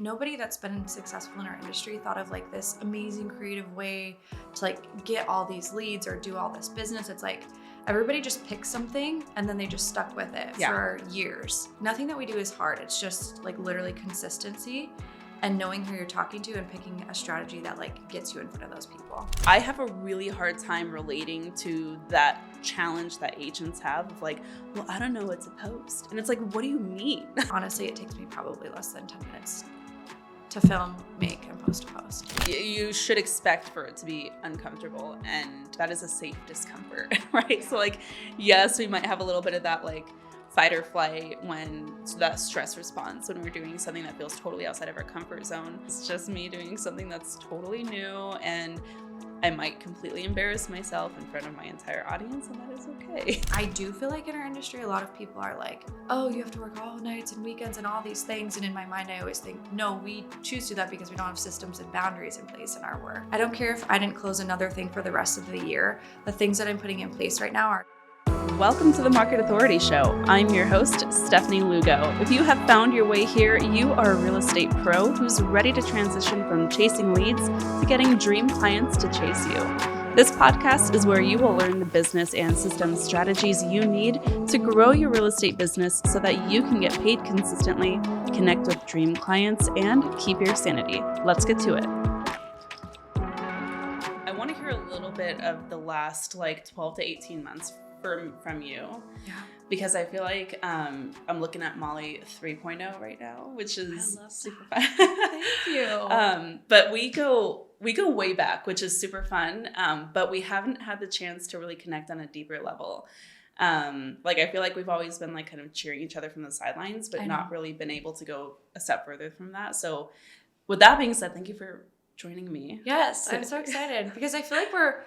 nobody that's been successful in our industry thought of like this amazing creative way to like get all these leads or do all this business. It's like everybody just picks something and then they just stuck with it for years. Nothing that we do is hard. It's just like literally consistency and knowing who you're talking to and picking a strategy that like gets you in front of those people. I have a really hard time relating to that challenge that agents have of like, well, I don't know what to post. And it's like, what do you mean? Honestly, it takes me probably less than 10 minutes to film, make, and post a post. You should expect for it to be uncomfortable, and that is a safe discomfort, right? So like, yes, we might have a little bit of that like fight or flight that stress response when we're doing something that feels totally outside of our comfort zone. It's just me doing something that's totally new, and I might completely embarrass myself in front of my entire audience, and that is okay. I do feel like in our industry, a lot of people are like, oh, you have to work all nights and weekends and all these things. And in my mind, I always think, no, we choose to do that because we don't have systems and boundaries in place in our work. I don't care if I didn't close another thing for the rest of the year. The things that I'm putting in place right now are... Welcome to the Market Authority Show. I'm your host, Stephanie Lugo. If you have found your way here, you are a real estate pro who's ready to transition from chasing leads to getting dream clients to chase you. This podcast is where you will learn the business and system strategies you need to grow your real estate business so that you can get paid consistently, connect with dream clients, and keep your sanity. Let's get to it. I want to hear a little bit of the last 12 to 18 months from you. Yeah. Because I feel like I'm looking at Molly 3.0 right now, which is super fun. Thank you. But we go way back, which is super fun. But we haven't had the chance to really connect on a deeper level. I feel like we've always been kind of cheering each other from the sidelines, but not really been able to go a step further from that. So with that being said, thank you for joining me. Yes, I'm so excited because I feel like we're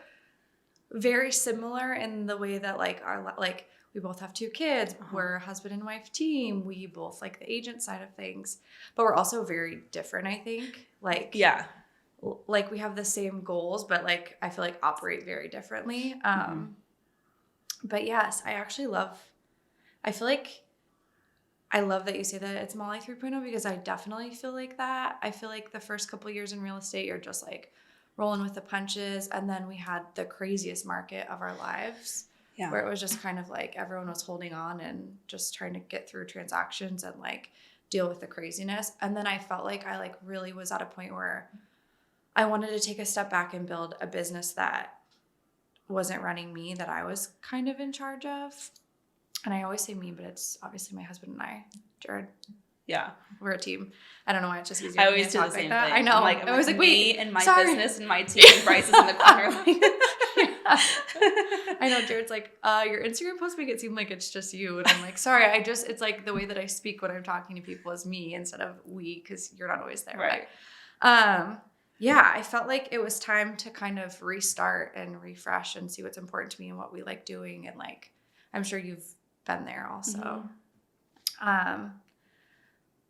very similar in the way that we both have 2 kids. We're a husband and wife team. We both like the agent side of things, but we're also very different, I think. We have the same goals, but I feel like operate very differently. But yes, I love that you say that it's Molly 3.0 because I definitely feel like that. I feel like the first couple years in real estate, you're just rolling with the punches. And then we had the craziest market of our lives where it was just kind of everyone was holding on and just trying to get through transactions and deal with the craziness. And then I felt like I really was at a point where I wanted to take a step back and build a business that wasn't running me, that I was kind of in charge of. And I always say me, but it's obviously my husband and I, Jared. Yeah. We're a team. I don't know why it's just easier. I always do the same thing. I know. I'm I was like, wait, me and my sorry. business and my team and Bryce is in the corner. I know. Jared's your Instagram posts make it seem like it's just you. And I'm like, sorry, it's the way that I speak when I'm talking to people is me instead of we, because you're not always there. Right. But, I felt like it was time to kind of restart and refresh and see what's important to me and what we like doing. And I'm sure you've been there also. Mm-hmm.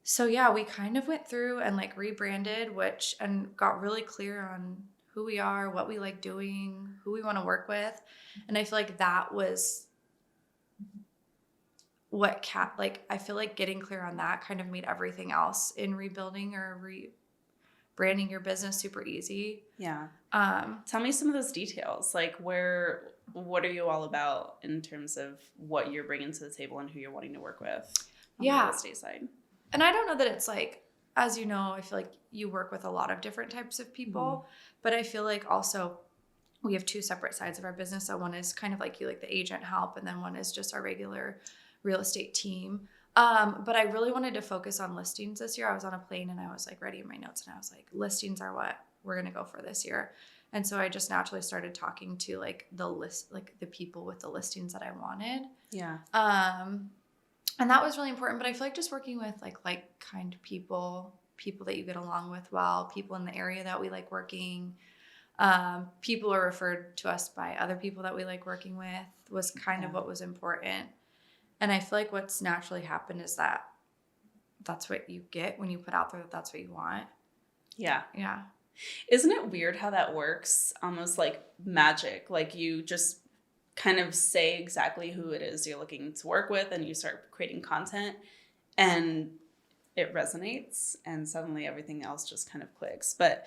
So we kind of went through and rebranded, and got really clear on who we are, what we like doing, who we want to work with. And I feel like that was what I feel like getting clear on that kind of made everything else in rebuilding or rebranding your business super easy. Yeah. Tell me some of those details. What are you all about in terms of what you're bringing to the table and who you're wanting to work with on the real estate side? And I don't know that it's as you know, I feel like you work with a lot of different types of people, but I feel like also we have 2 separate sides of our business. So one is kind of you, the agent help, and then one is just our regular real estate team. But I really wanted to focus on listings this year. I was on a plane and I was writing my notes and I was like, listings are what we're going to go for this year. And so I just naturally started talking to the people with the listings that I wanted. Yeah. And that was really important, but I feel like just working with kind people that you get along with well, people in the area that we like working, people are referred to us by other people that we like working with was kind of what was important. And I feel like what's naturally happened is that's what you get when you put out there that that's what you want. Yeah. Yeah. Isn't it weird how that works? Almost like magic. You just kind of say exactly who it is you're looking to work with and you start creating content and it resonates and suddenly everything else just kind of clicks. But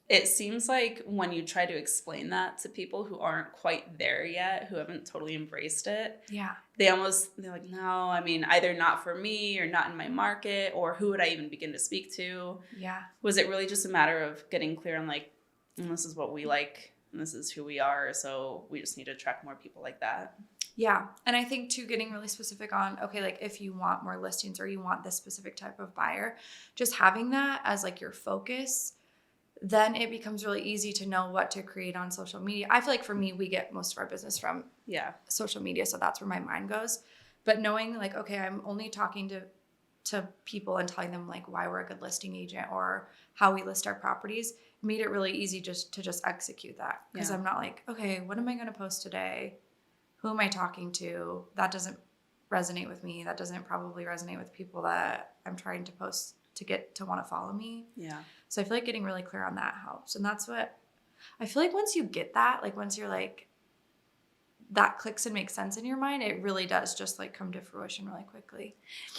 it seems like when you try to explain that to people who aren't quite there yet, who haven't totally embraced it, Yeah. they're like, no, I mean, either not for me or not in my market, or who would I even begin to speak to? Yeah. Was it really just a matter of getting clear on like, this is what we like and this is who we are, so we just need to attract more people like that? Yeah. And I think too, getting really specific on, okay, like if you want more listings or you want this specific type of buyer, just having that as like your focus, then it becomes really easy to know what to create on social media. I feel like for me, we get most of our business from social media. So that's where my mind goes. But knowing like, okay, I'm only talking to people and telling them like why we're a good listing agent or how we list our properties made it really easy just to execute that. Because I'm not like, okay, what am I going to post today? Who am I talking to? That doesn't resonate with me. That doesn't probably resonate with people that I'm trying to post to get to want to follow me. Yeah. So I feel like getting really clear on that helps. And that's what I feel like once you get that, like once you're like, that clicks and makes sense in your mind, it really does just like come to fruition really quickly.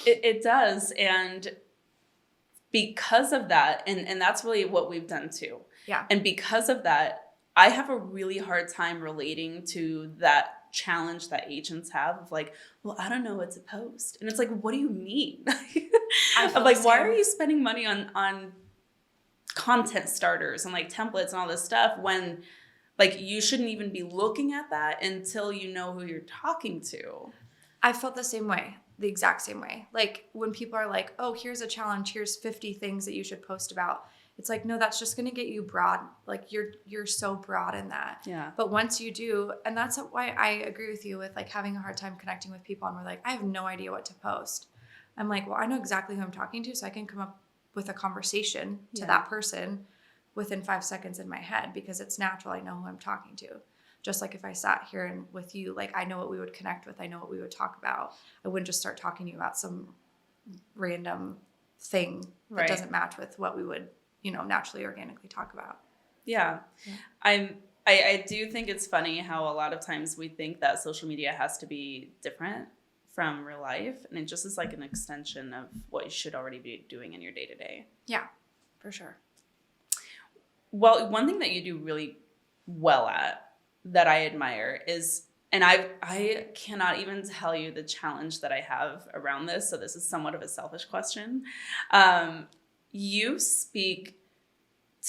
It does. And because of that, and that's really what we've done too. Yeah. And because of that, I have a really hard time relating to that challenge that agents have of like, well, I don't know what to post. And it's like, what do you mean? I'm like, why are you spending money on content starters and like templates and all this stuff when like you shouldn't even be looking at that until you know who you're talking to? I felt the same way, the exact same way. Like when people are like, oh, here's a challenge, here's 50 things that you should post about. It's like, no, that's just going to get you broad. Like you're so broad in that. Yeah. But once you do, and that's why I agree with you with like having a hard time connecting with people and we're like, I have no idea what to post. I'm like, well, I know exactly who I'm talking to, so I can come up with a conversation to that person within 5 seconds in my head because it's natural. I know who I'm talking to. Just like if I sat here and with you, like I know what we would connect with. I know what we would talk about. I wouldn't just start talking to you about some random thing that doesn't match with what we would, naturally, organically talk about. Yeah. I do think it's funny how a lot of times we think that social media has to be different from real life, and it just is like an extension of what you should already be doing in your day-to-day. Yeah, for sure. Well, one thing that you do really well at that I admire is, and I cannot even tell you the challenge that I have around this, so this is somewhat of a selfish question. You speak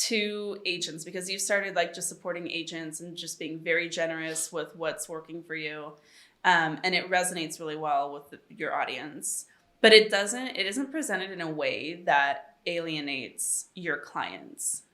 to agents because you started like just supporting agents and just being very generous with what's working for you. And it resonates really well with your audience, but it isn't presented in a way that alienates your clients.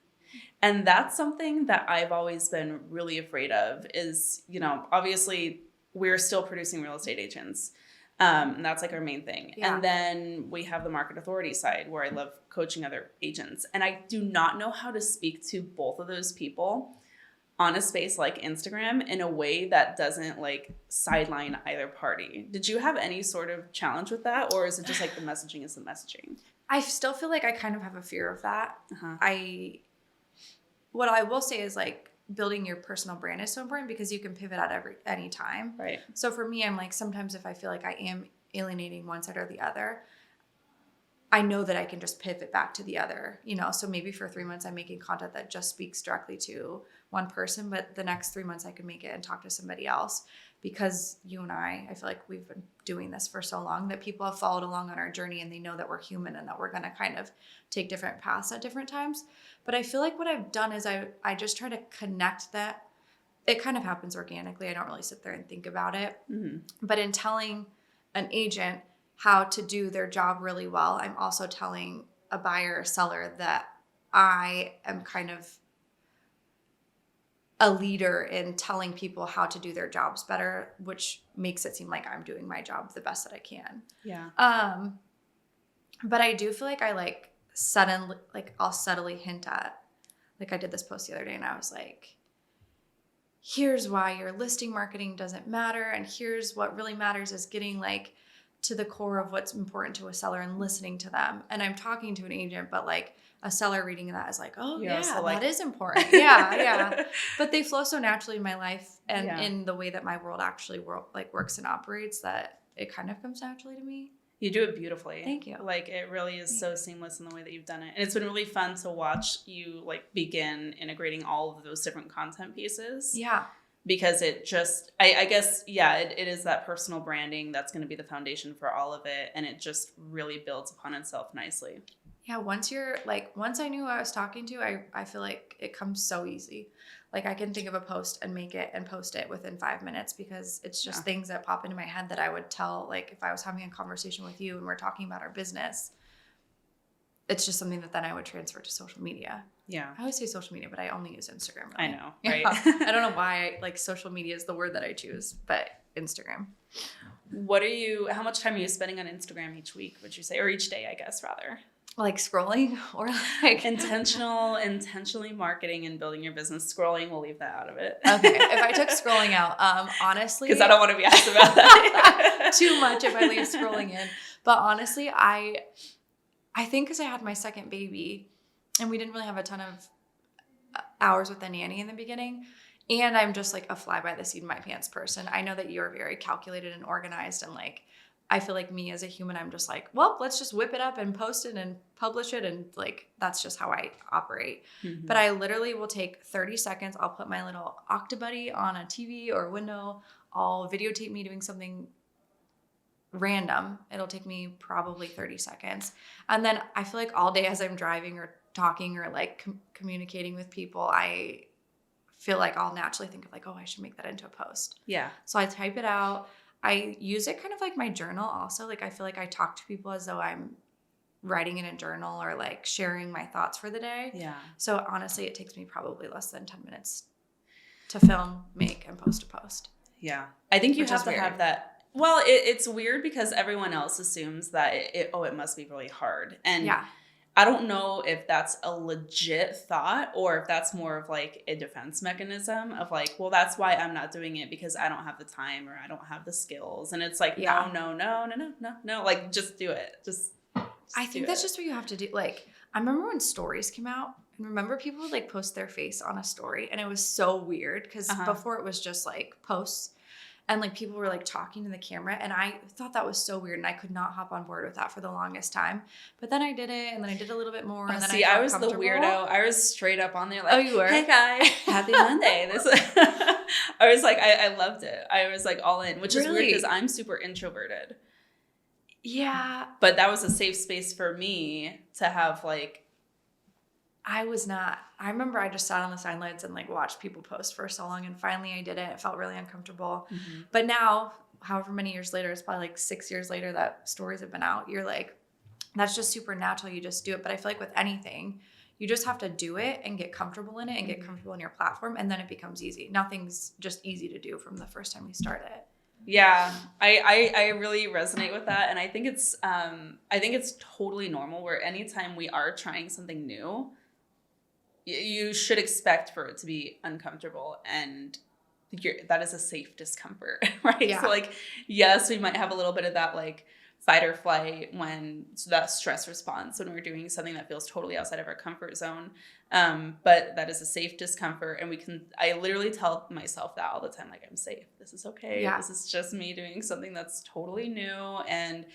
And that's something that I've always been really afraid of is, obviously we're still producing real estate agents. And that's like our main thing. Yeah. And then we have the market authority side where I love coaching other agents. And I do not know how to speak to both of those people on a space like Instagram in a way that doesn't like sideline either party. Did you have any sort of challenge with that? Or is it just like the messaging is the messaging? I still feel like I kind of have a fear of that. What I will say is like building your personal brand is so important because you can pivot at any time. Right. So for me, I'm like, sometimes if I feel like I am alienating one side or the other, I know that I can just pivot back to the other, so maybe for 3 months I'm making content that just speaks directly to one person, but the next 3 months I can make it and talk to somebody else because you and I feel like we've been doing this for so long that people have followed along on our journey and they know that we're human and that we're going to kind of take different paths at different times. But I feel like what I've done is I just try to connect that. It kind of happens organically. I don't really sit there and think about it. Mm-hmm. But in telling an agent how to do their job really well, I'm also telling a buyer or seller that I am kind of a leader in telling people how to do their jobs better, which makes it seem like I'm doing my job the best that I can. Yeah. But I do feel like I'll subtly hint at, like I did this post the other day and I was like, here's why your listing marketing doesn't matter. And here's what really matters is getting like to the core of what's important to a seller and listening to them. And I'm talking to an agent, but like a seller reading that is like, oh yeah, that is important. Yeah. But they flow so naturally in my life and in the way that my world actually works and operates that it kind of comes naturally to me. You do it beautifully. Thank you. Like, it really is so seamless in the way that you've done it. And it's been really fun to watch you like begin integrating all of those different content pieces. Yeah. Because it just, I guess, yeah, it is that personal branding that's going to be the foundation for all of it. And it just really builds upon itself nicely. Yeah. Once I knew who I was talking to, I feel like it comes so easy. Like, I can think of a post and make it and post it within 5 minutes, because it's just things that pop into my head that I would tell, like, if I was having a conversation with you and we're talking about our business, it's just something that then I would transfer to social media. Yeah. I always say social media, but I only use Instagram. Really. I know, right? Yeah. I don't know why, like, social media is the word that I choose, but Instagram. How much time are you spending on Instagram each week, would you say? Or each day, I guess, rather? Like scrolling, or like intentionally marketing and building your business. Scrolling, we'll leave that out of it. Okay. If I took scrolling out, honestly, because I don't want to be asked about that too much if I leave scrolling in. But honestly, I think because I had my second baby and we didn't really have a ton of hours with the nanny in the beginning, and I'm just like a fly by the seat of my pants person. I know that you're very calculated and organized, and like, I feel like me as a human, I'm just like, well, let's just whip it up and post it and publish it. And like, that's just how I operate. Mm-hmm. But I literally will take 30 seconds. I'll put my little Octobuddy on a TV or window. I'll videotape me doing something random. It'll take me probably 30 seconds. And then I feel like all day as I'm driving or talking or like communicating with people, I feel like I'll naturally think of like, oh, I should make that into a post. Yeah. So I type it out. I use it kind of like my journal also. Like, I feel like I talk to people as though I'm writing in a journal or like sharing my thoughts for the day. Yeah. So honestly, it takes me probably less than 10 minutes to film, make, and post a post. Yeah. I think you have to have that. Well, it's weird because everyone else assumes that it must be really hard. And yeah. I don't know if that's a legit thought or if that's more of like a defense mechanism of like, well, that's why I'm not doing it, because I don't have the time or I don't have the skills. And it's like, no, like, just do it. I think that's just what you have to do. Like, I remember when stories came out, and remember people would like post their face on a story, and it was so weird because before it was just like posts. And like people were like talking to the camera, and I thought that was so weird, and I could not hop on board with that for the longest time. But then I did it, and then I did a little bit more. And then I was the weirdo. I was straight up on there like, oh, you were? Hey guys, happy Monday. I was like, I loved it. I was like all in, which is weird because I'm super introverted. Yeah. But that was a safe space for me to have like. I was not. I remember I just sat on the sidelines and like watched people post for so long, and finally I did it. It felt really uncomfortable. Mm-hmm. But now, however many years later, it's probably like 6 years later that stories have been out, you're like, that's just super natural. You just do it. But I feel like with anything, you just have to do it and get comfortable in it and get comfortable in your platform, and then it becomes easy. Nothing's just easy to do from the first time you start it. Yeah, I really resonate with that. And I think it's totally normal where anytime we are trying something new, you should expect for it to be uncomfortable, and that is a safe discomfort, right? Yeah. So like, yes, we might have a little bit of that like fight or flight so that stress response when we're doing something that feels totally outside of our comfort zone. But that is a safe discomfort, and I literally tell myself that all the time, like, I'm safe. This is okay. Yeah. This is just me doing something that's totally new, and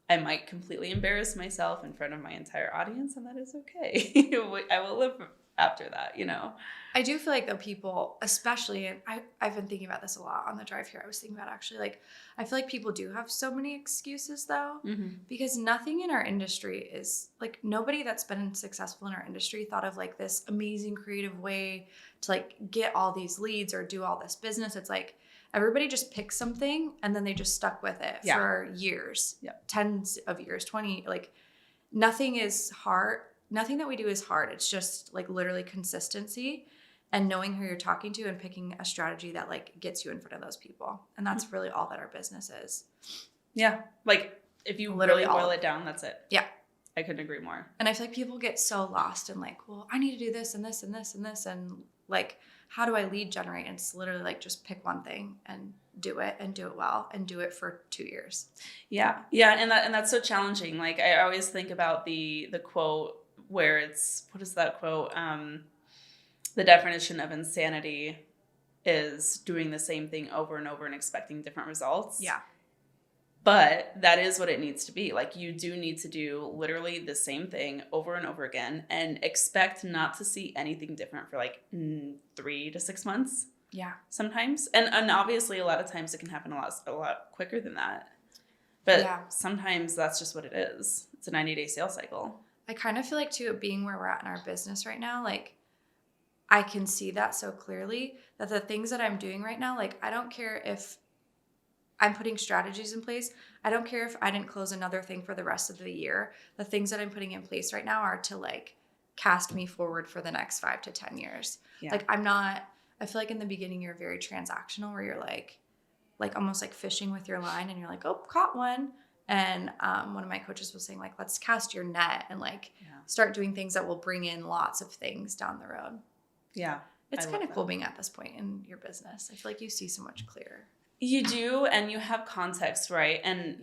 I might completely embarrass myself in front of my entire audience, and that is okay. I will live after that, you know? I do feel like though people, especially, and I've been thinking about this a lot on the drive here. I was thinking about actually, like, I feel like people do have so many excuses though, because nothing in our industry is like, nobody that's been successful in our industry thought of like this amazing creative way to like get all these leads or do all this business. It's like, everybody just picked something and then they just stuck with it for years, tens of years, 20, like nothing is hard. Nothing that we do is hard. It's just like literally consistency and knowing who you're talking to and picking a strategy that like gets you in front of those people. And that's really all that our business is. Yeah. Like if you literally boil it down, that's it. Yeah. I couldn't agree more. And I feel like people get so lost in like, well, I need to do this and this and this and this. And like, how do I lead generate? And it's literally like, just pick one thing and do it well and do it for 2 years. Yeah. Yeah. And that's so challenging. Like I always think about the quote where it's, what is that quote? The definition of insanity is doing the same thing over and over and expecting different results. Yeah. But that is what it needs to be. Like, you do need to do literally the same thing over and over again and expect not to see anything different for like 3 to 6 months. Yeah. Sometimes. And obviously a lot of times it can happen a lot quicker than that. But sometimes that's just what it is. It's a 90-day sales cycle. I kind of feel like too, being where we're at in our business right now, like I can see that so clearly that the things that I'm doing right now, like I don't care if I'm putting strategies in place. I don't care if I didn't close another thing for the rest of the year. The things that I'm putting in place right now are to like cast me forward for the next 5 to 10 years. Yeah. Like I feel like in the beginning you're very transactional where you're like almost like fishing with your line and you're like, oh, caught one. And one of my coaches was saying like, let's cast your net and like start doing things that will bring in lots of things down the road. Yeah. It's kind of cool being at this point in your business. I feel like you see so much clearer. You do, and you have context, right? And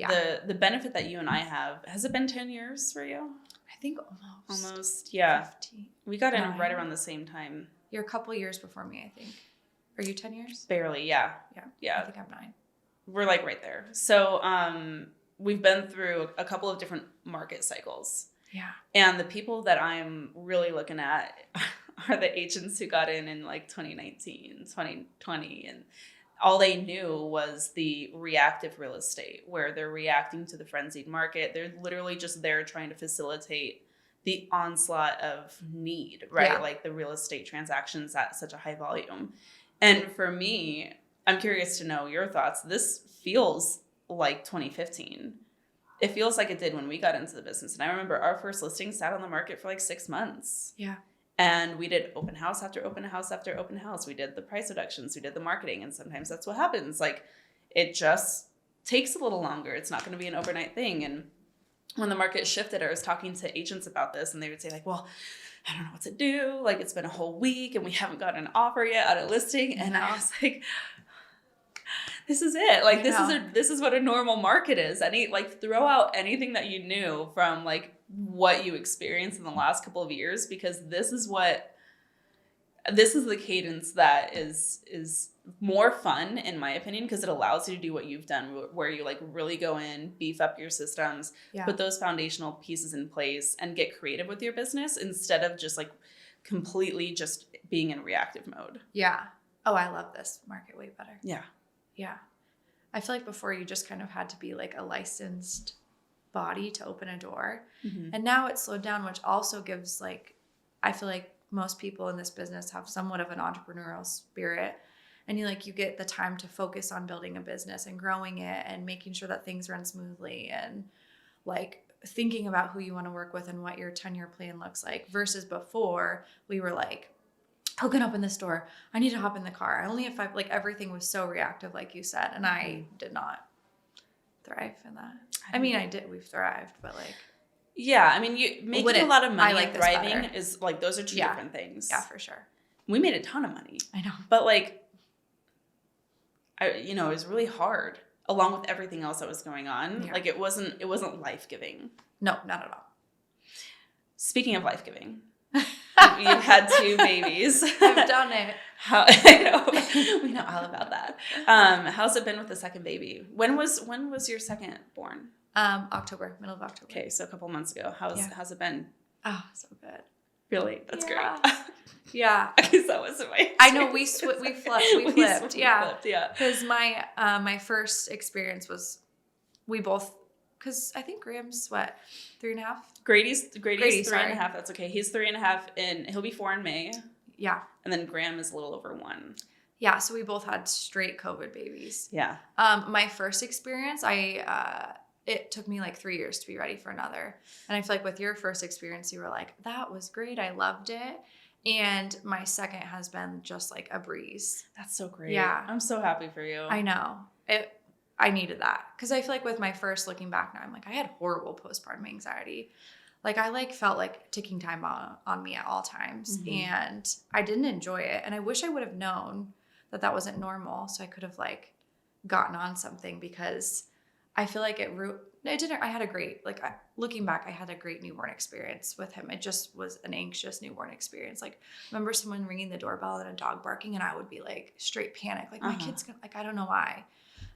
the benefit that you and I have, has it been 10 years for you? I think almost, yeah. 15. We got in right around the same time. You're a couple years before me, I think. Are you 10 years? Barely, yeah. Yeah. I think I'm 9. We're like right there. So we've been through a couple of different market cycles. Yeah. And the people that I'm really looking at are the agents who got in like 2019, 2020, and all they knew was the reactive real estate, where they're reacting to the frenzied market. They're literally just there trying to facilitate the onslaught of need, right? Yeah. Like the real estate transactions at such a high volume. And for me, I'm curious to know your thoughts. This feels like 2015. It feels like it did when we got into the business. And I remember our first listing sat on the market for like 6 months. Yeah. And we did open house after open house after open house. We did the price reductions. We did the marketing. And sometimes that's what happens. Like, it just takes a little longer. It's not going to be an overnight thing. And when the market shifted, I was talking to agents about this. And they would say like, well, I don't know what to do. Like, it's been a whole week and we haven't got an offer yet on a listing. And I was like, this is it. Like, this is what a normal market is. Throw out anything that you knew from like what you experienced in the last couple of years, because this is the cadence that is more fun, in my opinion, because it allows you to do what you've done, where you like really go in, beef up your systems, put those foundational pieces in place and get creative with your business instead of just like completely just being in reactive mode. Yeah. Oh, I love this market way better. Yeah. Yeah. I feel like before you just kind of had to be like a licensed body to open a door. Mm-hmm. And now it's slowed down, which also gives like, I feel like most people in this business have somewhat of an entrepreneurial spirit. And you get the time to focus on building a business and growing it and making sure that things run smoothly and like thinking about who you want to work with and what your 10-year plan looks like, versus before we were like, who can open this door? I need to hop in the car. I only have 5, like everything was so reactive, like you said. And I did not thrive in that. I mean, I did, we've thrived, but like. Yeah. I mean, you making a lot of money and thriving is like, those are two different things. Yeah, for sure. We made a ton of money. I know. But like, it was really hard along with everything else that was going on. Yeah. Like it wasn't life-giving. No, not at all. Speaking of life-giving, you've had 2 babies. I've done it. I know. We know all about that. How's it been with the second baby? When was your second born? October, middle of October. Okay, so a couple months ago. How's it been? Oh, so good. Really? That's great. Yeah. Because that wasn't my experience. I know we flipped. We flipped. Yeah. Because my first experience was we both, because I think Graham's 3.5. Grady's 3.5. That's okay. He's 3.5 and he'll be 4 in May. Yeah. And then Graham is a little over 1. Yeah. So we both had straight COVID babies. Yeah. My first experience, it took me like 3 years to be ready for another. And I feel like with your first experience, you were like, that was great. I loved it. And my second has been just like a breeze. That's so great. Yeah. I'm so happy for you. I know. I needed that. Because I feel like with my first, looking back now, I'm like, I had horrible postpartum anxiety. Like I felt like ticking time on me at all times. Mm-hmm. And I didn't enjoy it. And I wish I would have known that wasn't normal. So I could have like gotten on something, because I feel like it didn't. I had a great, looking back, I had a great newborn experience with him. It just was an anxious newborn experience. Like, remember someone ringing the doorbell and a dog barking, and I would be like straight panic. Like, my kid's gonna, like, I don't know why.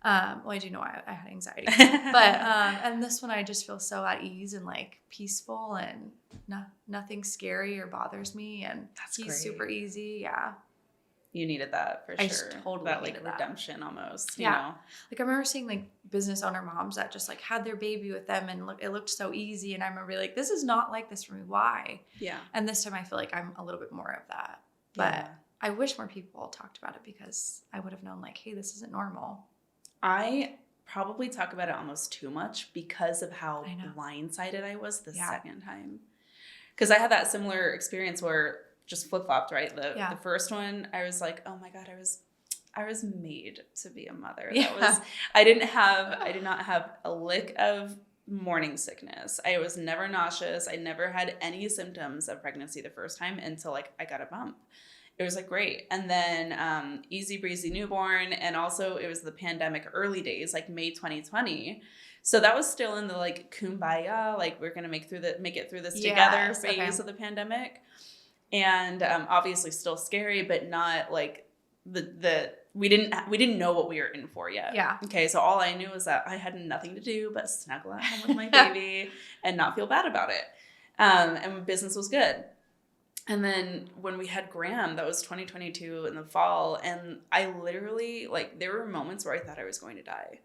Well, I do know I had anxiety, but and this one I just feel so at ease and like peaceful, and nothing scary or bothers me, and That's he's great. super easy. Yeah, You needed that for I sure. totally that like needed that. redemption almost. Yeah. You know? Like I remember seeing like business owner moms that just like had their baby with them, and it looked so easy, and I remember being like, this is not like this for me. Why? Yeah. And this time I feel like I'm a little bit more of that, but Yeah. I wish more people talked about it, because I would have known like, hey, this isn't normal. I probably talk about it almost too much because of how I know. blindsided I was the Yeah. second time. Because I had that similar experience where just flip-flopped, right? The first one, I was like, oh my God, I was made to be a mother. Yeah. I did not have a lick of morning sickness. I was never nauseous. I never had any symptoms of pregnancy the first time until like I got a bump. It was like great. And then easy breezy newborn. And also it was the pandemic early days, like May 2020. So that was still in the like kumbaya, like we're gonna make it through this together phase of the pandemic. And obviously still scary, but not like we didn't know what we were in for yet. Yeah. Okay, so all I knew was that I had nothing to do but snuggle at home with my baby and not feel bad about it. And business was good. And then when we had Graham, that was 2022 in the fall, and I literally, like, there were moments where I thought I was going to die.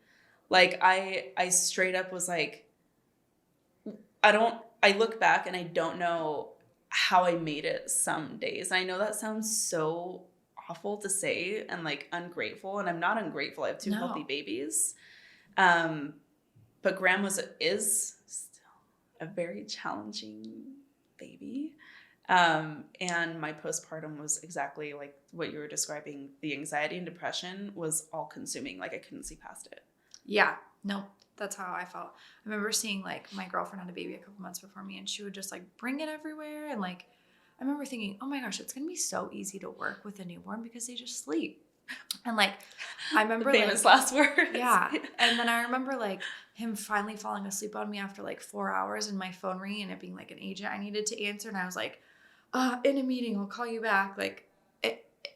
Like, I straight up was like, I look back and I don't know how I made it some days. And I know that sounds so awful to say and, like, ungrateful, and I'm not ungrateful. I have two healthy babies. But Graham is still a very challenging baby. And my postpartum was exactly like what you were describing. The anxiety and depression was all consuming. Like I couldn't see past it. Yeah, no, that's how I felt. I remember seeing like my girlfriend had a baby a couple months before me, and she would just like bring it everywhere. And like, I remember thinking, oh my gosh, it's going to be so easy to work with a newborn because they just sleep. And like, I remember the famous like, last words. Yeah. And then I remember like him finally falling asleep on me after like 4 hours, and my phone ringing and it being like an agent I needed to answer. And I was like, in a meeting, I'll call you back. Like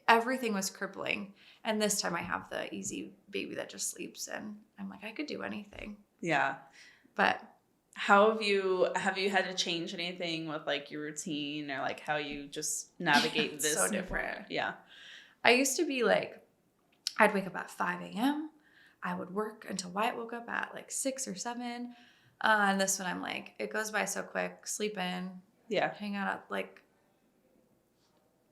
everything was crippling. And this time I have the easy baby that just sleeps, and I'm like, I could do anything. Yeah. But how have you had to change anything with like your routine, or like how you just navigate this? So different. Yeah. I used to be like, I'd wake up at 5 a.m. I would work until Wyatt woke up at like 6 or 7. And this one I'm like, it goes by so quick. Sleep in. Yeah. Hang out at like,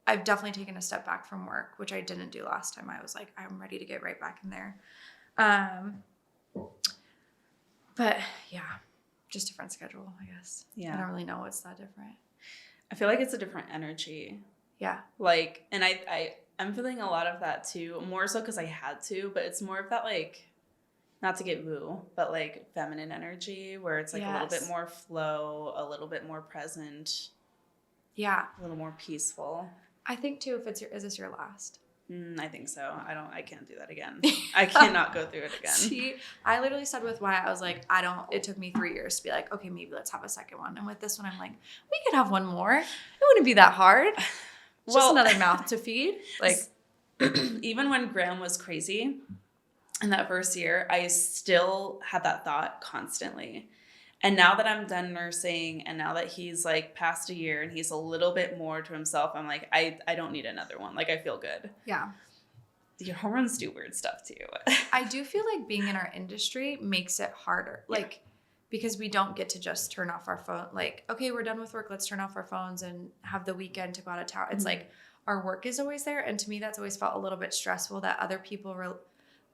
I've definitely taken a step back from work, which I didn't do last time. I was like, I'm ready to get right back in there. But yeah, just different schedule, I guess. Yeah. I don't really know what's that different. I feel like it's a different energy. Yeah. Like, and I'm feeling a lot of that too, more so because I had to, but it's more of that like, not to get woo, but like feminine energy where it's like a little bit more flow, a little bit more present. Yeah. A little more peaceful. I think too, is this your last? I think so. I can't do that again. I cannot go through it again. See, I literally said with Wyatt, I was like, it took me 3 years to be like, okay, maybe let's have a second one. And with this one, I'm like, we could have one more. It wouldn't be that hard. Just another mouth to feed. Like, even when Graham was crazy in that first year, I still had that thought constantly. And now that I'm done nursing, and now that he's like past a year and he's a little bit more to himself, I'm like, I don't need another one. Like, I feel good. Yeah. Your hormones do weird stuff too. I do feel like being in our industry makes it harder. Like, because we don't get to just turn off our phone. Like, okay, we're done with work. Let's turn off our phones and have the weekend to go out of town. It's like our work is always there. And to me, that's always felt a little bit stressful that other people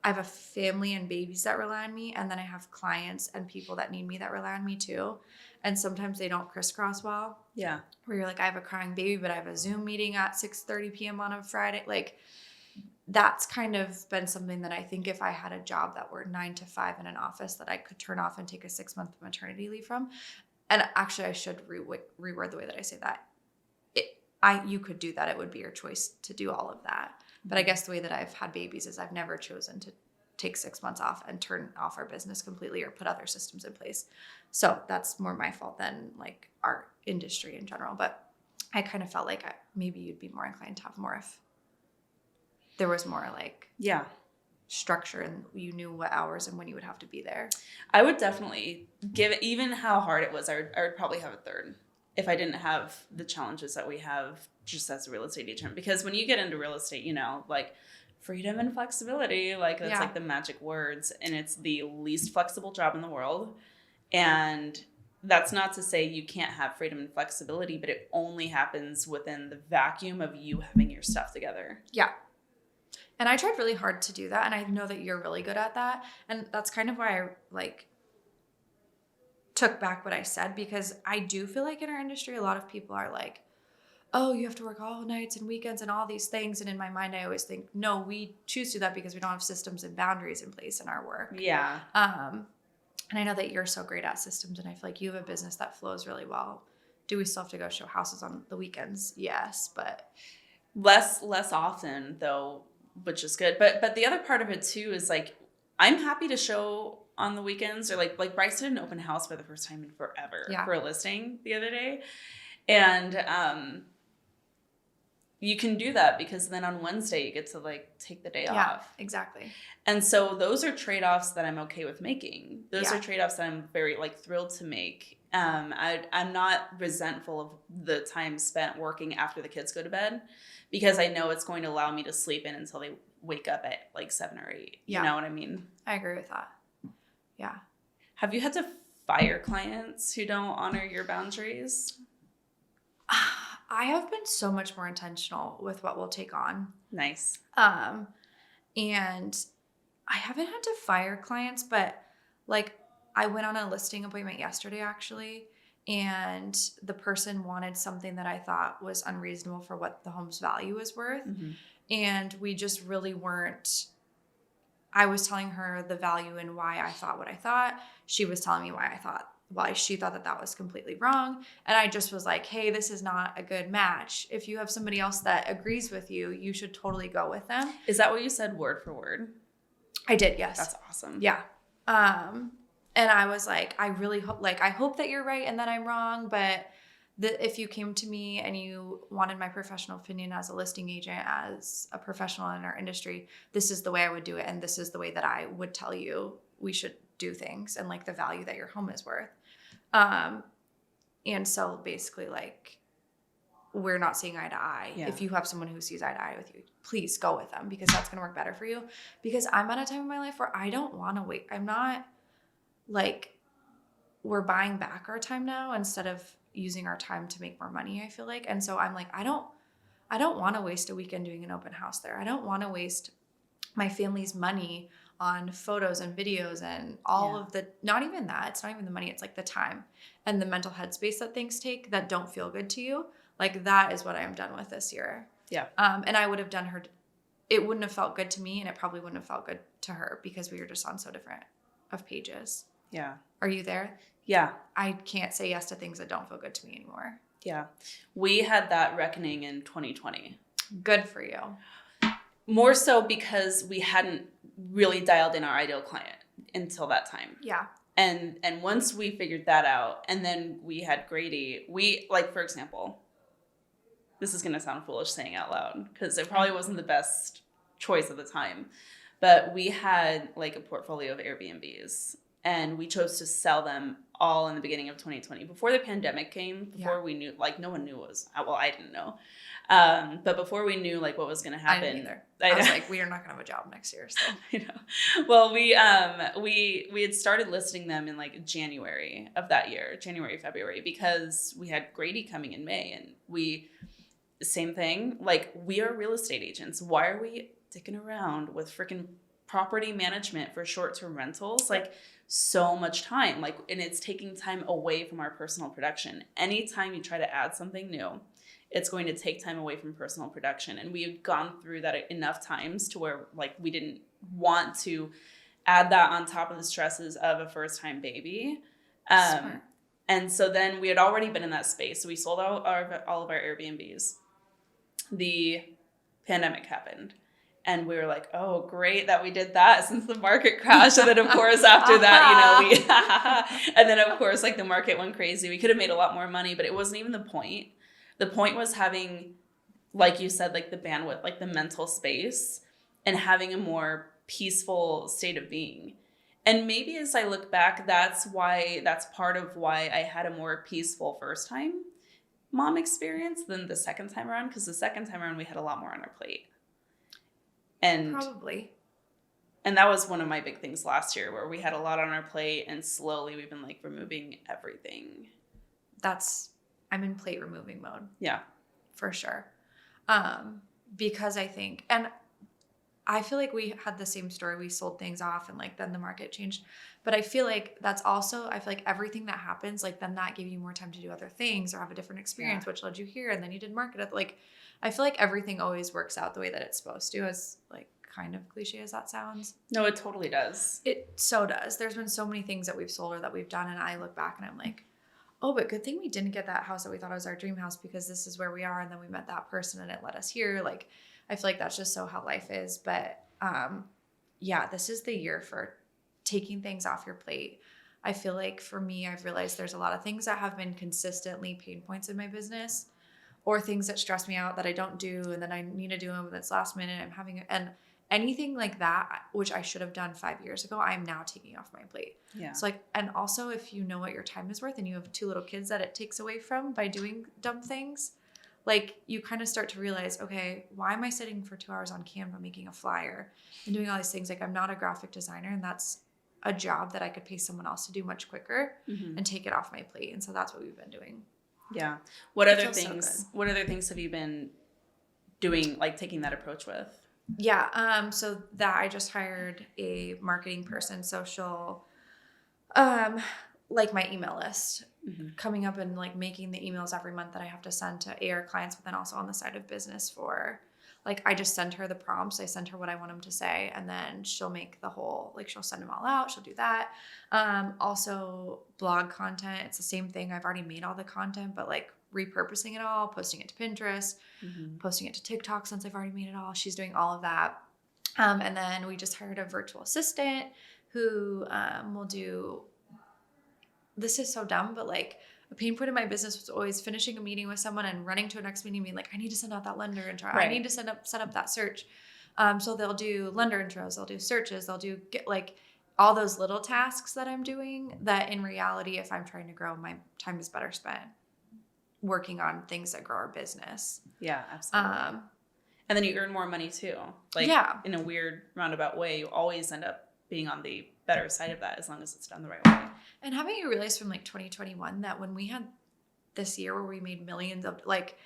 I have a family and babies that rely on me, and then I have clients and people that need me that rely on me too. And sometimes they don't crisscross well. Yeah. Where you're like, I have a crying baby, but I have a Zoom meeting at 6:30 p.m. on a Friday. Like, that's kind of been something that I think if I had a job that were 9 to 5 in an office that I could turn off and take a 6-month maternity leave from. And actually, I should reword the way that I say that. You could do that. It would be your choice to do all of that. But I guess the way that I've had babies is I've never chosen to take 6 months off and turn off our business completely or put other systems in place. So that's more my fault than like our industry in general. But I kind of felt like maybe you'd be more inclined to have more if there was more like structure and you knew what hours and when you would have to be there? I would definitely give it, even how hard it was, I would probably have a third if I didn't have the challenges that we have just as a real estate agent. Because when you get into real estate, you know, like freedom and flexibility, like that's like the magic words, and it's the least flexible job in the world. And that's not to say you can't have freedom and flexibility, but it only happens within the vacuum of you having your stuff together. Yeah. And I tried really hard to do that. And I know that you're really good at that. And that's kind of why I like took back what I said, because I do feel like in our industry, a lot of people are like, oh, you have to work all nights and weekends and all these things. And in my mind, I always think, no, we choose to do that because we don't have systems and boundaries in place in our work. Yeah. And I know that you're so great at systems, and I feel like you have a business that flows really well. Do we still have to go show houses on the weekends? Yes, but less often though, which is good. But the other part of it too is like, I'm happy to show on the weekends, or like Bryce did an open house for the first time in forever for a listing the other day. And you can do that because then on Wednesday you get to like take the day off. Yeah, exactly. And so those are trade-offs that I'm okay with making. Those are trade-offs that I'm very like thrilled to make. I'm not resentful of the time spent working after the kids go to bed, because I know it's going to allow me to sleep in until they wake up at like 7 or 8. You know what I mean? I agree with that. Yeah. Have you had to fire clients who don't honor your boundaries? I have been so much more intentional with what we'll take on. Nice. And I haven't had to fire clients, but like I went on a listing appointment yesterday actually, and the person wanted something that I thought was unreasonable for what the home's value is worth. Mm-hmm. And we just really weren't. I was telling her the value and why I thought what I thought. She was telling me why she thought that was completely wrong. And I just was like, hey, this is not a good match. If you have somebody else that agrees with you, you should totally go with them. Is that what you said word for word? I did, yes. That's awesome. Yeah. And I was like, I really hope, like, I hope that you're right and that I'm wrong. But if you came to me and you wanted my professional opinion as a listing agent, as a professional in our industry, this is the way I would do it. And this is the way that I would tell you we should do things, and like the value that your home is worth. And so basically, like, we're not seeing eye to eye. Yeah. If you have someone who sees eye to eye with you, please go with them, because that's going to work better for you. Because I'm at a time in my life where I don't want to wait. I'm not like, we're buying back our time now instead of using our time to make more money, I feel like. And so I'm like, I don't want to waste a weekend doing an open house there. I don't want to waste my family's money on photos and videos and all of the, not even that, it's not even the money, it's like the time and the mental headspace that things take that don't feel good to you. Like, that is what I am done with this year. Yeah. And I would have done her, it wouldn't have felt good to me, and it probably wouldn't have felt good to her, because we were just on so different of pages. Yeah. Are you there? Yeah. I can't say yes to things that don't feel good to me anymore. Yeah. We had that reckoning in 2020. Good for you. More so because we hadn't really dialed in our ideal client until that time. Yeah. And once we figured that out, and then we had Grady, we, like, for example, this is going to sound foolish saying out loud because it probably wasn't the best choice at the time, but we had like a portfolio of Airbnbs, and we chose to sell them all in the beginning of 2020 before the pandemic came, before we knew, like, no one knew what was, well, I didn't know. But before we knew like what was going to happen. I didn't either. I was like, we are not going to have a job next year. So. I know. Well, we had started listing them in like January of that year, February, because we had Grady coming in May, and same thing. Like, we are real estate agents. Why are we dicking around with freaking property management for short-term rentals? Like, so much time, like, and it's taking time away from our personal production. Anytime you try to add something new, it's going to take time away from personal production. And we had gone through that enough times to where, like, we didn't want to add that on top of the stresses of a first-time baby. And so then we had already been in that space. So we sold out all of our Airbnbs. The pandemic happened. And we were like, oh, great that we did that, since the market crashed. And then, of course, after that, and then, of course, like, the market went crazy. We could have made a lot more money, but it wasn't even the point. The point was having, like you said, like, the bandwidth, like the mental space, and having a more peaceful state of being. And maybe as I look back, that's part of why I had a more peaceful first time mom experience than the second time around, because the second time around we had a lot more on our plate. And probably. And that was one of my big things last year, where we had a lot on our plate and slowly we've been like removing everything. I'm in plate removing mode. Yeah. For sure. Because I think, and I feel like we had the same story. We sold things off and like then the market changed. But I feel like that's also, I feel like everything that happens, like then that gave you more time to do other things or have a different experience, which led you here. And then you did market it. Like, I feel like everything always works out the way that it's supposed to, as like kind of cliche as that sounds. No, it totally does. It so does. There's been so many things that we've sold or that we've done. And I look back and I'm like, oh, but good thing we didn't get that house that we thought was our dream house, because this is where we are. And then we met that person and it led us here. Like, I feel like that's just so how life is. But yeah, this is the year for taking things off your plate. I feel like for me, I've realized there's a lot of things that have been consistently pain points in my business, or things that stress me out that I don't do. And then I need to do them and it's last minute. And anything like that, which I should have done 5 years ago, I'm now taking off my plate. Yeah. So like, and also if you know what your time is worth and you have 2 little kids that it takes away from by doing dumb things, like you kind of start to realize, okay, why am I sitting for 2 hours on Canva making a flyer and doing all these things? Like, I'm not a graphic designer, and that's a job that I could pay someone else to do much quicker and take it off my plate. And so that's what we've been doing. Yeah. What other things have you been doing, like taking that approach with? Yeah. So that I just hired a marketing person. So she'll, like my email list coming up and like making the emails every month that I have to send to AR clients, but then also on the side of business for like, I just send her the prompts. I send her what I want them to say. And then she'll make the whole, like she'll send them all out. She'll do that. Also blog content. It's the same thing. I've already made all the content, but like repurposing it all, posting it to Pinterest, posting it to TikTok since I've already made it all. She's doing all of that. And then we just hired a virtual assistant who will do, this is so dumb, but like a pain point in my business was always finishing a meeting with someone and running to a next meeting being like, I need to send out that lender intro. Right. I need to set up that search. So they'll do lender intros, they'll do searches, they'll do like all those little tasks that I'm doing that in reality, if I'm trying to grow, my time is better spent working on things that grow our business. Yeah, absolutely. And then you earn more money too. Like in a weird roundabout way, you always end up being on the better side of that as long as it's done the right way. And haven't you realized from like 2021 that when we had this year where we made millions of, like,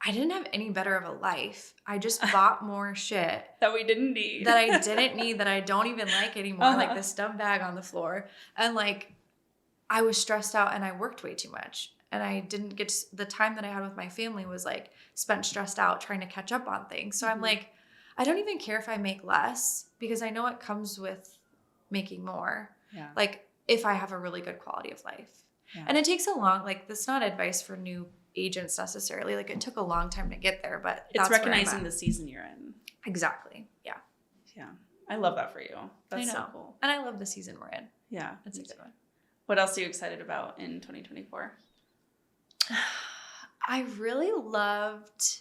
I didn't have any better of a life. I just bought more shit that we didn't need. That I didn't need, that I don't even like anymore. Like this dumb bag on the floor. And like, I was stressed out and I worked way too much. And I didn't get the time that I had with my family was like spent stressed out trying to catch up on things. So I'm like, I don't even care if I make less because I know it comes with making more. Yeah. Like if I have a really good quality of life. Yeah. And it takes a long, like that's not advice for new agents necessarily. Like it took a long time to get there, but it's recognizing the season you're in. Exactly. Yeah. Yeah. I love that for you. That's so cool. And I love the season we're in. Yeah. That's a good one. What else are you excited about in 2024? I really loved,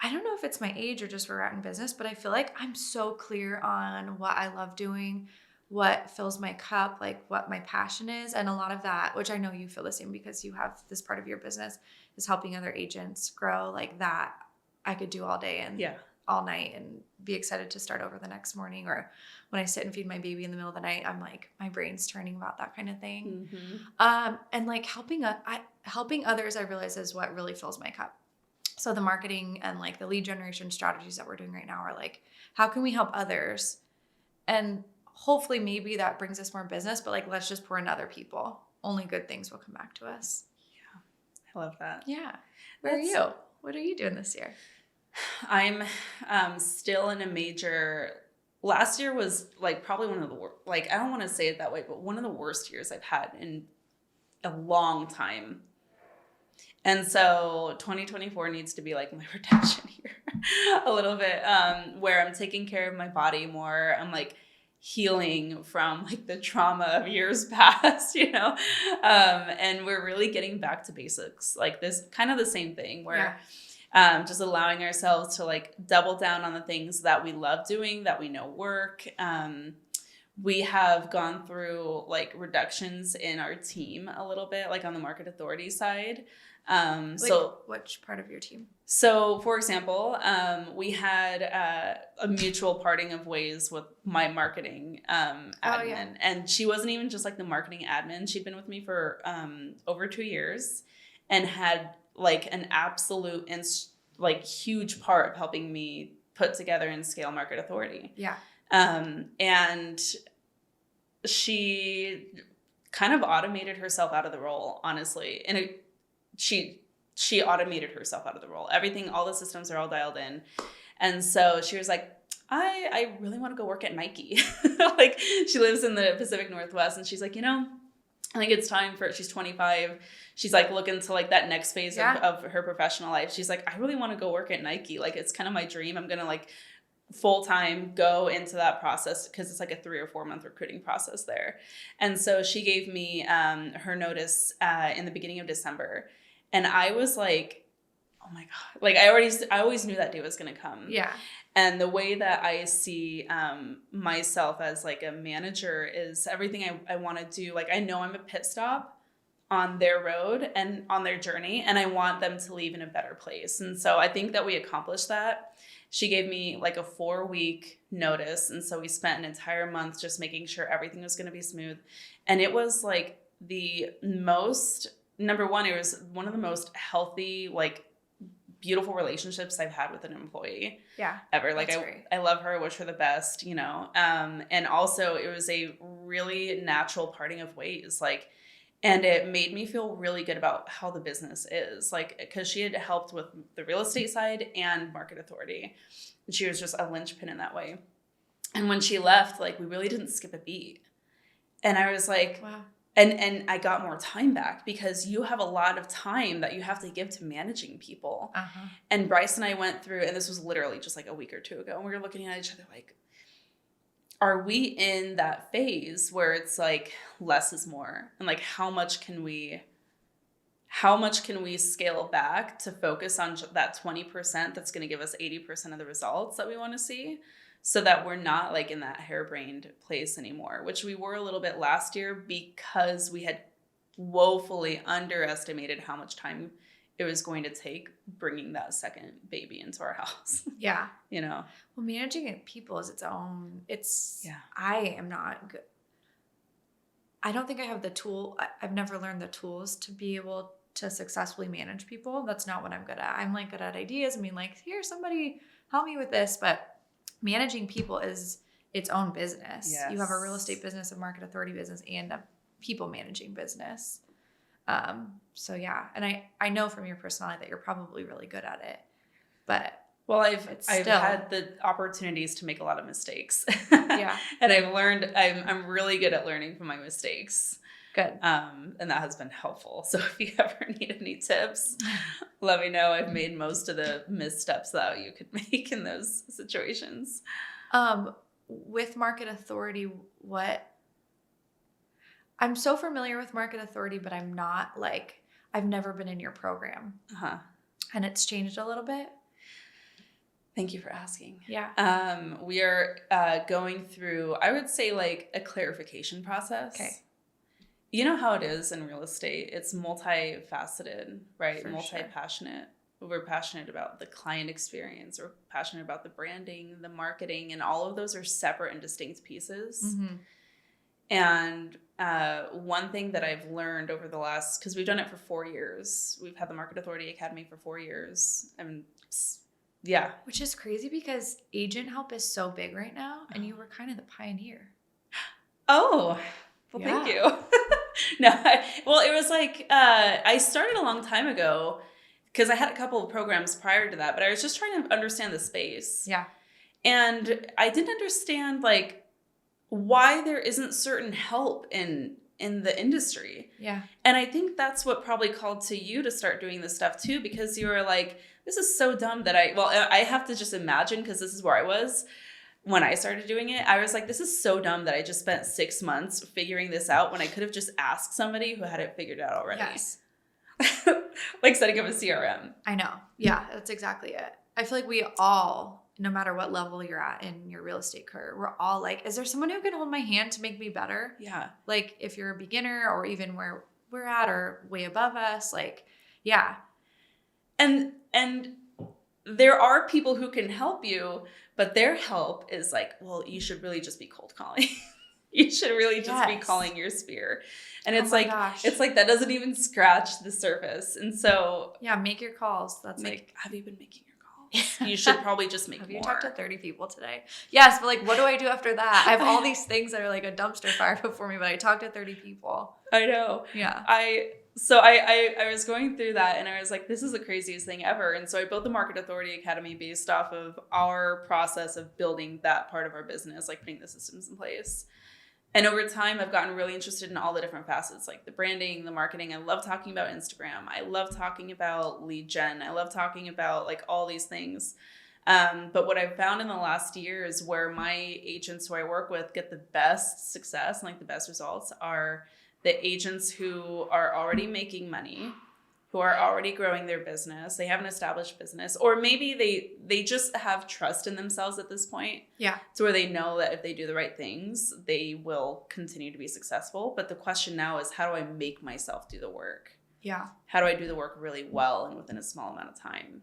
I don't know if it's my age or just where we're at in business, but I feel like I'm so clear on what I love doing, what fills my cup, like what my passion is. And a lot of that, which I know you feel the same because you have this part of your business is helping other agents grow, like that I could do all day and all night and be excited to start over the next morning. Or when I sit and feed my baby in the middle of the night, I'm like, my brain's turning about that kind of thing. And like helping others, I realize is what really fills my cup. So the marketing and like the lead generation strategies that we're doing right now are like, how can we help others? And hopefully maybe that brings us more business, but like, let's just pour in other people. Only good things will come back to us. Yeah. I love that. Yeah. Where are you? What are you doing this year? I'm still in a major, last year was like probably one of the worst, like, I don't want to say it that way, but one of the worst years I've had in a long time. And so 2024 needs to be like my redemption year a little bit, where I'm taking care of my body more. I'm like healing from like the trauma of years past, you know? And we're really getting back to basics, like this kind of the same thing where just allowing ourselves to like double down on the things that we love doing, that we know work. We have gone through like reductions in our team a little bit, like on the market authority side. So which part of your team? So for example, we had a mutual parting of ways with my marketing admin, and she wasn't even just like the marketing admin. She'd been with me for over 2 years and had like an absolute and like huge part of helping me put together and scale market authority. Yeah. And she kind of automated herself out of the role, honestly. And she automated herself out of the role. Everything, all the systems are all dialed in. And so she was like, I really want to go work at Nike. Like, she lives in the Pacific Northwest, and she's like, you know, I think it's time for, she's 25. She's like looking to like that next phase of her professional life. She's like, I really want to go work at Nike. Like, it's kind of my dream. I'm going to like full-time go into that process because it's like a 3 or 4 month recruiting process there. And so she gave me her notice in the beginning of December. And I was like, oh my God, like I always knew that day was going to come. Yeah. And the way that I see myself as like a manager is everything I want to do. Like, I know I'm a pit stop on their road and on their journey, and I want them to leave in a better place. And so I think that we accomplished that. She gave me like a 4-week notice. And so we spent an entire month just making sure everything was going to be smooth. And it was like number one, it was one of the most healthy, like beautiful relationships I've had with an employee ever. Like, I love her, I wish her the best, you know? And also it was a really natural parting of ways. Like, and it made me feel really good about how the business is, like, because she had helped with the real estate side and market authority. And she was just a linchpin in that way. And when she left, like, we really didn't skip a beat. And I was like, wow. And I got more time back, because you have a lot of time that you have to give to managing people. Uh-huh. And Bryce and I went through, and this was literally just like a week or two ago, and we were looking at each other like, are we in that phase where it's like less is more? And like, how much can we scale back to focus on that 20% that's going to give us 80% of the results that we want to see, so that we're not like in that harebrained place anymore, which we were a little bit last year because we had woefully underestimated how much time it was going to take bringing that second baby into our house. Yeah. You know? Well, managing people is its own, I am not good. I don't think I have the tool. I've never learned the tools to be able to successfully manage people. That's not what I'm good at. I'm like good at ideas. I mean, like, here, somebody help me with this. But managing people is its own business. Yes. You have a real estate business, a market authority business, and a people managing business. So yeah, and I know from your personality that you're probably really good at it, but well, I've had the opportunities to make a lot of mistakes. Yeah, and I've learned. I'm really good at learning from my mistakes. Good. And that has been helpful. So if you ever need any tips, let me know. I've made most of the missteps that you could make in those situations. With market authority, I'm so familiar with market authority, but I'm not like, I've never been in your program. Uh-huh. And it's changed a little bit. Thank you for asking. Yeah. We are going through, I would say, like a clarification process. Okay. You know how it is in real estate. It's multifaceted, right? For multi-passionate. Sure. We're passionate about the client experience. We're passionate about the branding, the marketing, and all of those are separate and distinct pieces. Mm-hmm. And one thing that I've learned over the last, because we've done it for 4 years. We've had the Market Authority Academy for 4 years. And yeah. Which is crazy because agent help is so big right now. And you were kind of the pioneer. Oh, well, yeah. Thank you. No, it was like, I started a long time ago because I had a couple of programs prior to that, but I was just trying to understand the space. Yeah. And I didn't understand like why there isn't certain help in the industry. Yeah. And I think that's what probably called to you to start doing this stuff too, because you were like, this is so dumb that I have to just imagine, because this is where I was when I started doing it. I was like, this is so dumb that I just spent 6 months figuring this out when I could have just asked somebody who had it figured out already. Yes. like setting up a CRM. I know. Yeah, that's exactly it. I feel like we all, no matter what level you're at in your real estate career, we're all like, is there someone who can hold my hand to make me better? Yeah. Like if you're a beginner or even where we're at or way above us, like, yeah. And there are people who can help you, but their help is like, well, you should really just be cold calling. You should really just be calling your sphere. And it's like, it's like that doesn't even scratch the surface. And so yeah, make your calls. That's like, have you been making your calls? You should probably just make more. Have you talked to 30 people today? Yes, but like, what do I do after that? I have all these things that are like a dumpster fire before me, but I talked to 30 people. I know. Yeah. So I was going through that and I was like, this is the craziest thing ever. And so I built the Market Authority Academy based off of our process of building that part of our business, like putting the systems in place. And over time, I've gotten really interested in all the different facets, like the branding, the marketing. I love talking about Instagram. I love talking about lead gen. I love talking about like all these things. But what I've found in the last year is where my agents who I work with get the best success and like the best results are the agents who are already making money, who are already growing their business. They have an established business, or maybe they just have trust in themselves at this point. Yeah. To where they know that if they do the right things, they will continue to be successful. But the question now is, how do I make myself do the work? Yeah. How do I do the work really well and within a small amount of time?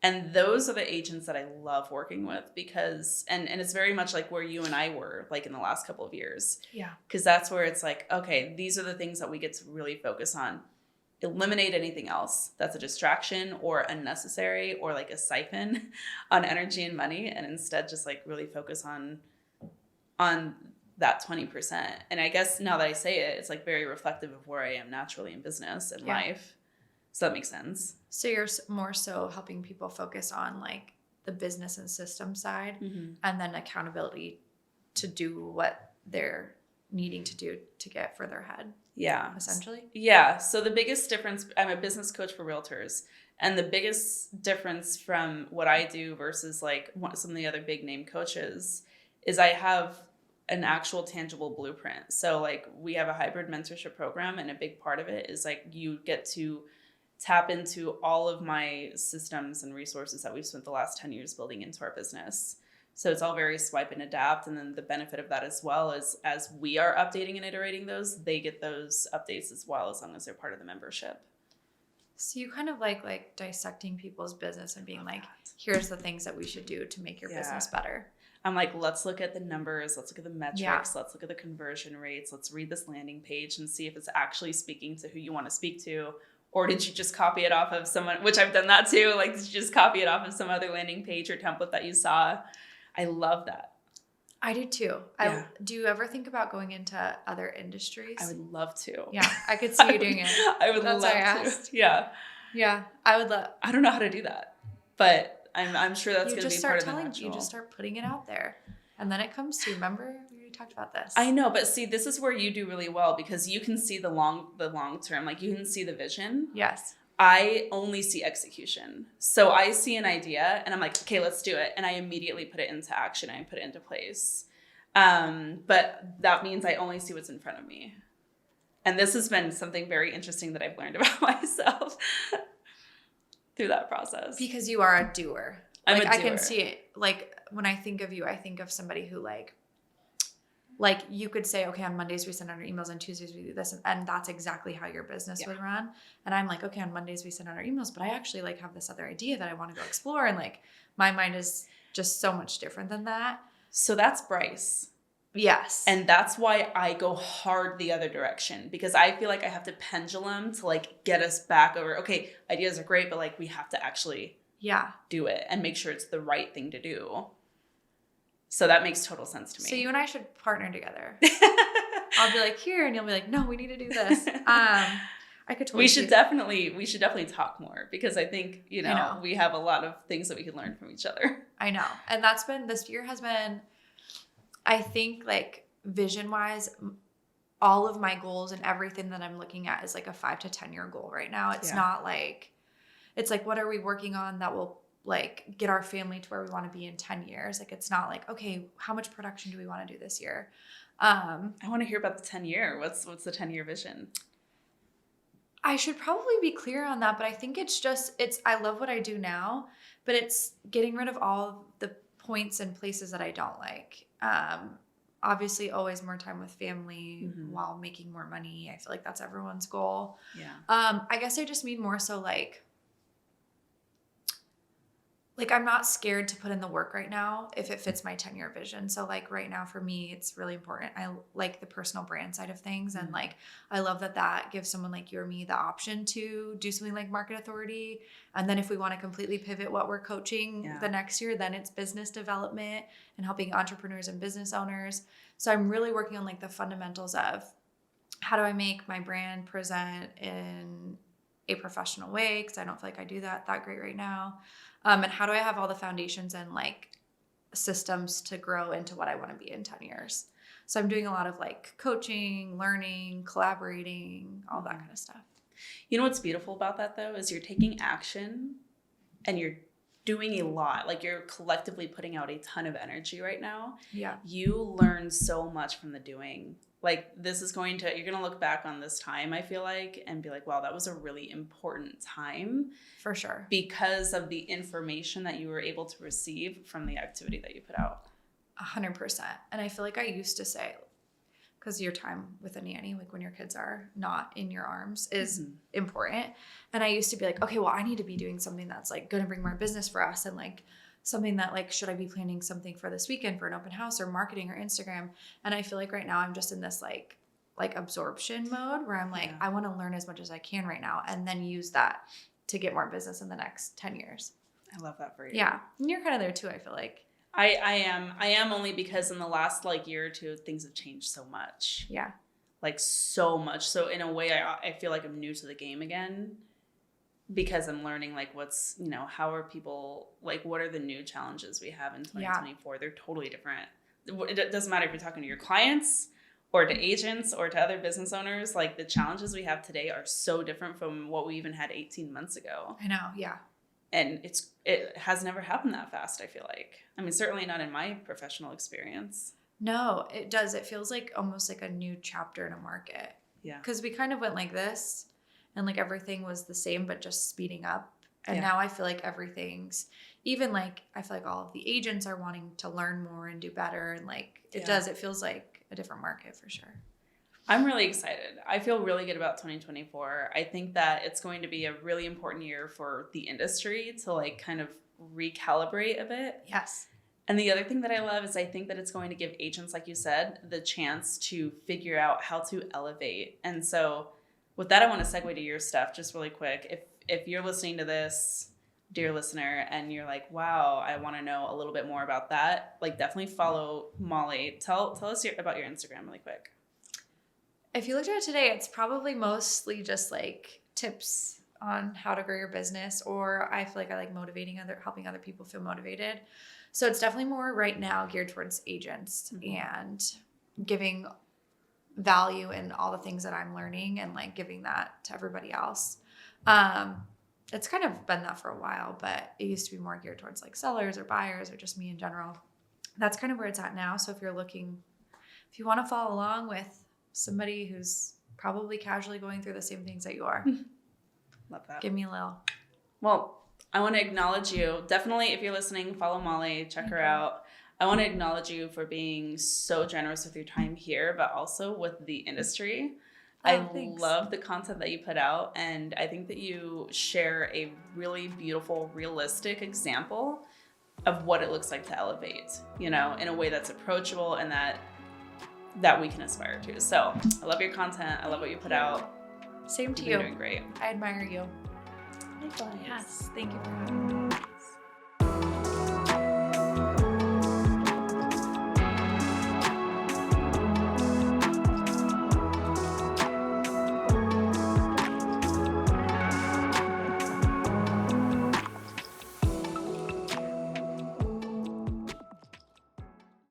And those are the agents that I love working with because, and it's very much like where you and I were like in the last couple of years. Yeah. Because that's where it's like, okay, these are the things that we get to really focus on. Eliminate anything else that's a distraction or unnecessary or like a siphon on energy and money. And instead just like really focus on that 20%. And I guess now that I say it, it's like very reflective of where I am naturally in business and life. So that makes sense. So you're more so helping people focus on like the business and system side and then accountability to do what they're needing to do to get further ahead. Yeah. Essentially. Yeah. So the biggest difference, I'm a business coach for realtors. And the biggest difference from what I do versus like some of the other big name coaches is I have an actual tangible blueprint. So like we have a hybrid mentorship program and a big part of it is like you get to tap into all of my systems and resources that we've spent the last 10 years building into our business. So it's all very swipe and adapt. And then the benefit of that as well is as we are updating and iterating those, they get those updates as well as long as they're part of the membership. So you kind of like dissecting people's business and being like, here's the things that we should do to make your business better. I'm like, let's look at the numbers. Let's look at the metrics. Let's look at the conversion rates. Let's read this landing page and see if it's actually speaking to who you want to speak to. Or did you just copy it off of someone, which I've done that too. Like, did you just copy it off of some other landing page or template that you saw? I love that. I do too. Yeah. Do you ever think about going into other industries? I would love to. Yeah, I could see you doing it. I would love to. Yeah. Yeah, I would love. I don't know how to do that, but I'm sure that's going to be part of the natural. You just start putting it out there, and then it comes to you. Remember, we talked about this. I know, but see, this is where you do really well because you can see the long term. Like you can see the vision. Yes. I only see execution. So I see an idea and I'm like, okay, let's do it. And I immediately put it into action. I put it into place. But that means I only see what's in front of me. And this has been something very interesting that I've learned about myself through that process. Because you are a doer. I'm a doer. I can see it. Like when I think of you, I think of somebody who like you could say, okay, on Mondays we send out our emails, on Tuesdays we do this, and that's exactly how your business would run. And I'm like, okay, on Mondays we send out our emails, but I actually like have this other idea that I want to go explore, and like my mind is just so much different than that. So that's Bryce. Yes. And that's why I go hard the other direction, because I feel like I have to pendulum to like get us back over, okay, ideas are great, but like we have to actually do it and make sure it's the right thing to do. So that makes total sense to me. So you and I should partner together. I'll be like, here, and you'll be like, no, we need to do this. I could totally. We should definitely talk more, because I think, you know, we have a lot of things that we can learn from each other. I know. And this year has been, I think, like vision wise, all of my goals and everything that I'm looking at is like a 5 to 10 year goal right now. It's not like, it's like, what are we working on that will like get our family to where we want to be in 10 years. Like, it's not like, okay, how much production do we want to do this year? I want to hear about the 10 year. What's the 10-year vision? I should probably be clear on that, but I think I love what I do now, but it's getting rid of all the points and places that I don't like. Obviously always more time with family while making more money. I feel like that's everyone's goal. Yeah. I guess I just mean more so like I'm not scared to put in the work right now if it fits my 10-year vision. So like right now for me, it's really important. I like the personal brand side of things. And like, I love that gives someone like you or me the option to do something like market authority. And then if we want to completely pivot what we're coaching the next year, then it's business development and helping entrepreneurs and business owners. So I'm really working on like the fundamentals of how do I make my brand present in a professional way? Cause I don't feel like I do that great right now. And how do I have all the foundations and like systems to grow into what I want to be in 10 years? So I'm doing a lot of like coaching, learning, collaborating, all that kind of stuff. You know what's beautiful about that though, is you're taking action and you're doing a lot. Like you're collectively putting out a ton of energy right now. Yeah. You learn so much from the doing. Like you're going to look back on this time, I feel like, and be like, wow, that was a really important time. For sure. Because of the information that you were able to receive from the activity that you put out. 100%. And I feel like I used to say, because your time with a nanny, like when your kids are not in your arms, is important. And I used to be like, okay, well, I need to be doing something that's like going to bring more business for us. And like something that like, should I be planning something for this weekend for an open house or marketing or Instagram? And I feel like right now I'm just in this like absorption mode where I'm like, I want to learn as much as I can right now and then use that to get more business in the next 10 years. I love that for you. Yeah. And you're kind of there too, I feel like. I am only because in the last like year or two, things have changed so much. Yeah. Like so much. So in a way, I feel like I'm new to the game again because I'm learning like what's, how are people, like what are the new challenges we have in 2024? Yeah. They're totally different. It doesn't matter if you're talking to your clients or to agents or to other business owners. Like the challenges we have today are so different from what we even had 18 months ago. I know. Yeah. And it has never happened that fast, I feel like. I mean, certainly not in my professional experience. No, it does. It feels like almost like a new chapter in a market. Yeah. Because we kind of went like this and like everything was the same, but just speeding up. And now I feel like everything's even like, I feel like all of the agents are wanting to learn more and do better. And like it feels like a different market for sure. I'm really excited. I feel really good about 2024. I think that it's going to be a really important year for the industry to like kind of recalibrate a bit. Yes. And the other thing that I love is I think that it's going to give agents, like you said, the chance to figure out how to elevate. And so with that, I want to segue to your stuff just really quick. If you're listening to this, dear listener, and you're like, wow, I want to know a little bit more about that, like definitely follow Molly. Tell us about your Instagram really quick. If you looked at it today, it's probably mostly just like tips on how to grow your business, or I feel like I like helping other people feel motivated. So it's definitely more right now geared towards agents and giving value in all the things that I'm learning and like giving that to everybody else. It's kind of been that for a while, but it used to be more geared towards like sellers or buyers or just me in general. That's kind of where it's at now. So if you want to follow along with somebody who's probably casually going through the same things that you are. Love that. Give me a little. Well, I want to acknowledge you. Definitely, if you're listening, follow Molly, check her out. I want to acknowledge you for being so generous with your time here, but also with the industry. Thanks. Love the content that you put out, and I think that you share a really beautiful, realistic example of what it looks like to elevate, in a way that's approachable and that we can aspire to. So I love your content. I love what you put out. Same to you. You're doing great. I admire you. Likewise. Yes. Thank you for having me.